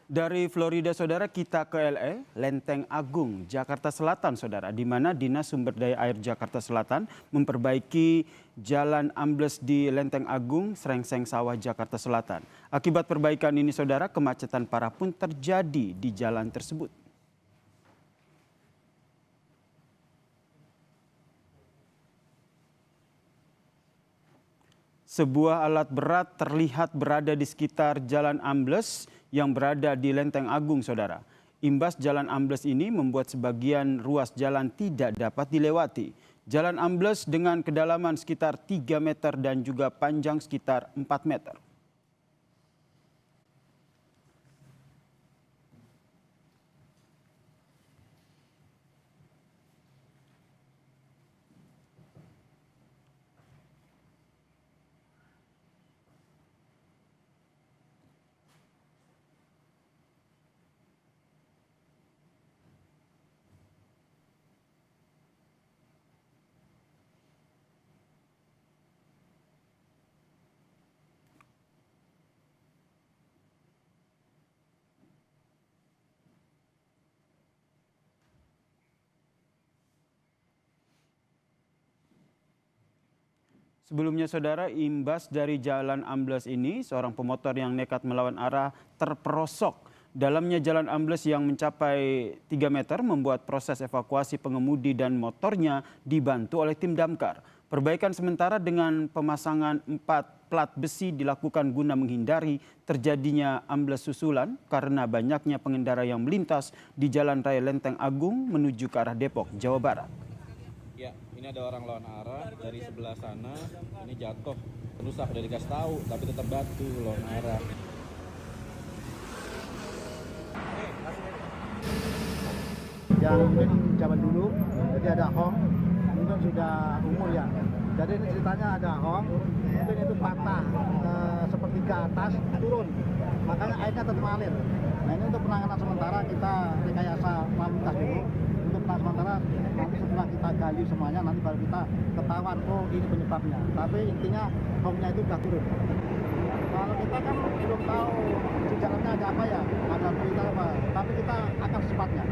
Dari Florida, saudara, kita ke LA, Lenteng Agung, Jakarta Selatan, saudara, di mana Dinas Sumber Daya Air Jakarta Selatan memperbaiki jalan ambles di Lenteng Agung, Srengseng Sawah, Jakarta Selatan. Akibat perbaikan ini, saudara, kemacetan parah pun terjadi di jalan tersebut. Sebuah alat berat terlihat berada di sekitar jalan ambles yang berada di Lenteng Agung, saudara. Imbas jalan ambles ini membuat sebagian ruas jalan tidak dapat dilewati. Jalan ambles dengan kedalaman sekitar 3 meter dan juga panjang sekitar 4 meter. Sebelumnya, saudara, imbas dari jalan ambles ini, seorang pemotor yang nekat melawan arah terperosok. Dalamnya jalan ambles yang mencapai 3 meter membuat proses evakuasi pengemudi dan motornya dibantu oleh tim damkar. Perbaikan sementara dengan pemasangan 4 plat besi dilakukan guna menghindari terjadinya ambles susulan karena banyaknya pengendara yang melintas di Jalan Raya Lenteng Agung menuju ke arah Depok, Jawa Barat. Ya, ini ada orang lawan arah dari sebelah sana, ini jatuh. Rusak, udah dikasih tahu, tapi tetap batu lawan arah. Yang mungkin zaman dulu, jadi ada hong, mungkin sudah umur ya. Jadi ini ceritanya ada hong, mungkin itu patah seperti ke atas, turun. Makanya airnya tetap mengalir. Nah ini untuk penanganan sementara kita rekayasa lalu lintas dulu. Untuk penanganan sementara nanti setelah kita gali semuanya nanti baru kita ketahuan oh ini penyebabnya. Tapi intinya hongnya itu sudah turun. Kalau kita kan belum tahu di jalannya ada apa ya, ada berita apa. Tapi kita akan secepatnya.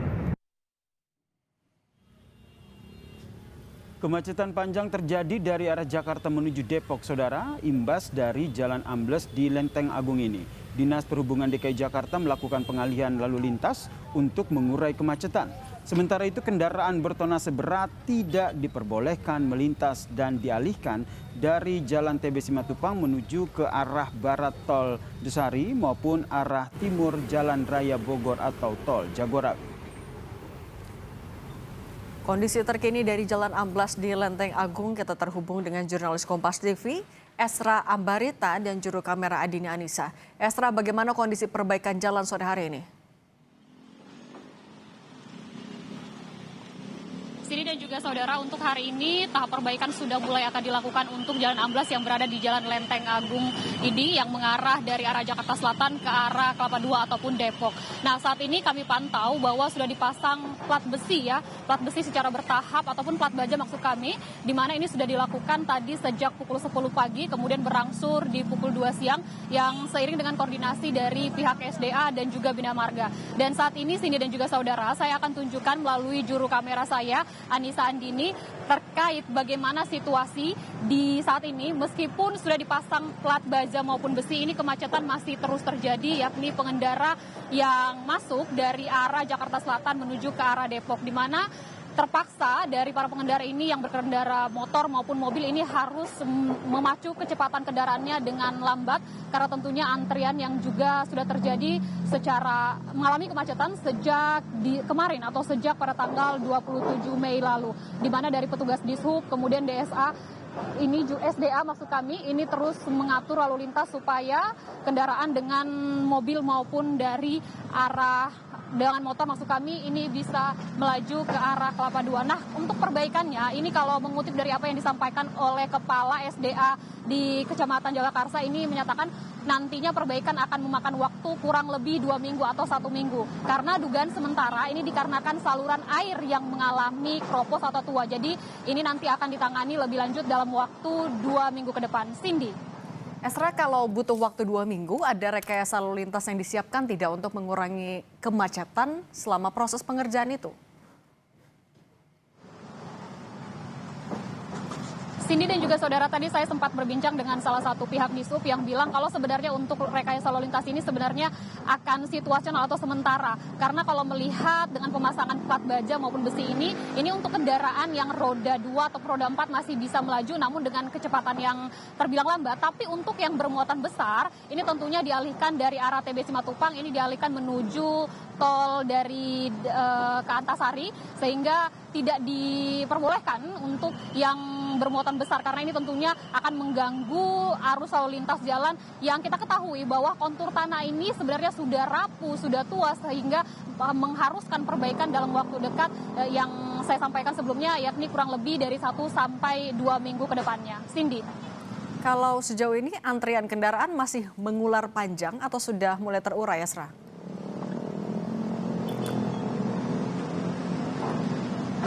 Kemacetan panjang terjadi dari arah Jakarta menuju Depok, saudara, imbas dari jalan ambles di Lenteng Agung ini. Dinas Perhubungan DKI Jakarta melakukan pengalihan lalu lintas untuk mengurai kemacetan. Sementara itu kendaraan bertonnase berat tidak diperbolehkan melintas dan dialihkan dari Jalan TB Simatupang menuju ke arah barat Tol Desari maupun arah timur Jalan Raya Bogor atau Tol Jagorawi. Kondisi terkini dari Jalan Amblas di Lenteng Agung, kita terhubung dengan jurnalis Kompas TV, Esra Ambarita dan juru kamera Adini Anissa. Esra, bagaimana kondisi perbaikan jalan sore hari ini? Sini dan juga saudara, untuk hari ini tahap perbaikan sudah mulai akan dilakukan untuk jalan amblas yang berada di Jalan Lenteng Agung ini yang mengarah dari arah Jakarta Selatan ke arah Kelapa II ataupun Depok. Nah, saat ini kami pantau bahwa sudah dipasang plat besi ya, plat besi secara bertahap ataupun plat baja maksud kami, di mana ini sudah dilakukan tadi sejak pukul 10 pagi kemudian berangsur di pukul 2 siang yang seiring dengan koordinasi dari pihak SDA dan juga Bina Marga. Dan saat ini Cindy dan juga saudara, saya akan tunjukkan melalui juru kamera saya Anissa Andini terkait bagaimana situasi di saat ini meskipun sudah dipasang plat baja maupun besi, ini kemacetan masih terus terjadi, yakni pengendara yang masuk dari arah Jakarta Selatan menuju ke arah Depok, di mana terpaksa dari para pengendara ini yang berkendara motor maupun mobil ini harus memacu kecepatan kendaraannya dengan lambat karena tentunya antrian yang juga sudah terjadi secara mengalami kemacetan sejak kemarin atau sejak pada tanggal 27 Mei lalu, di mana dari petugas Dishub kemudian DSA ini SDA maksud kami ini terus mengatur lalu lintas supaya kendaraan dengan mobil maupun dari arah dengan motor maksud kami ini bisa melaju ke arah Kelapa II. Nah, untuk perbaikannya ini kalau mengutip dari apa yang disampaikan oleh Kepala SDA di Kecamatan Jagakarsa ini menyatakan nantinya perbaikan akan memakan waktu kurang lebih 2 minggu atau 1 minggu. Karena dugaan sementara ini dikarenakan saluran air yang mengalami kropos atau tua. Jadi ini nanti akan ditangani lebih lanjut dalam waktu 2 minggu ke depan. Cindy. Esra, kalau butuh waktu 2 minggu, ada rekayasa lalu lintas yang disiapkan tidak untuk mengurangi kemacetan selama proses pengerjaan itu? Cindy dan juga saudara, tadi saya sempat berbincang dengan salah satu pihak di SUB yang bilang kalau sebenarnya untuk rekayasa lalu lintas ini sebenarnya akan situasional atau sementara. Karena kalau melihat dengan pemasangan plat baja maupun besi ini untuk kendaraan yang roda 2 atau roda 4 masih bisa melaju namun dengan kecepatan yang terbilang lambat. Tapi untuk yang bermuatan besar, ini tentunya dialihkan dari arah TB Simatupang, ini dialihkan menuju tol dari ke Antasari, sehingga tidak diperbolehkan untuk yang bermuatan besar karena ini tentunya akan mengganggu arus lalu lintas jalan yang kita ketahui bahwa kontur tanah ini sebenarnya sudah rapuh, sudah tua sehingga mengharuskan perbaikan dalam waktu dekat yang saya sampaikan sebelumnya, yakni kurang lebih dari 1 sampai 2 minggu ke depannya. Cindy. Kalau sejauh ini antrian kendaraan masih mengular panjang atau sudah mulai terurai, Esra?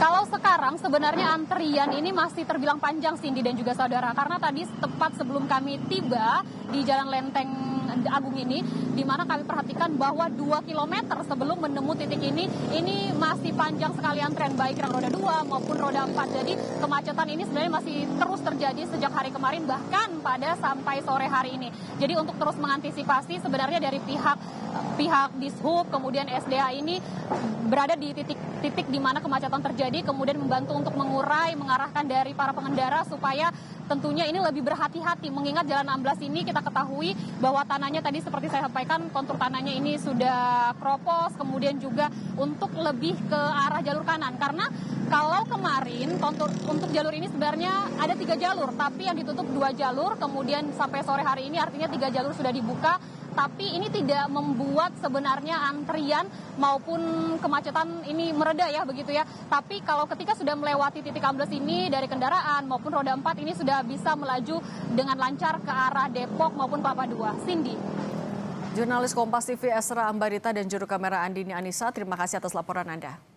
Kalau sekarang sebenarnya antrian ini masih terbilang panjang, Cindy dan juga saudara, karena tadi tepat sebelum kami tiba di Jalan Lenteng Agung ini, di mana kami perhatikan bahwa 2 km sebelum menemu titik ini masih panjang sekali antrian, baik yang roda 2 maupun roda 4. Jadi kemacetan ini sebenarnya masih terus terjadi sejak hari kemarin, bahkan pada sampai sore hari ini. Jadi untuk terus mengantisipasi sebenarnya dari pihak Dishub, kemudian SDA ini berada di titik di mana kemacetan terjadi, kemudian membantu untuk mengurai, mengarahkan dari para pengendara supaya tentunya ini lebih berhati-hati, mengingat Jalan Amblas ini kita ketahui bahwa tanahnya tadi seperti saya sampaikan, kontur tanahnya ini sudah kropos, kemudian juga untuk lebih ke arah jalur kanan, karena kalau kemarin untuk jalur ini sebenarnya ada 3 jalur, tapi yang ditutup 2 jalur, kemudian sampai sore hari ini artinya 3 jalur sudah dibuka. Tapi ini tidak membuat sebenarnya antrian maupun kemacetan ini mereda ya begitu ya. Tapi kalau ketika sudah melewati titik ambles ini dari kendaraan maupun roda 4 ini sudah bisa melaju dengan lancar ke arah Depok maupun Kelapa II. Cindy. Jurnalis Kompas TV Esra Ambarita dan juru kamera Andini Anissa, terima kasih atas laporan Anda.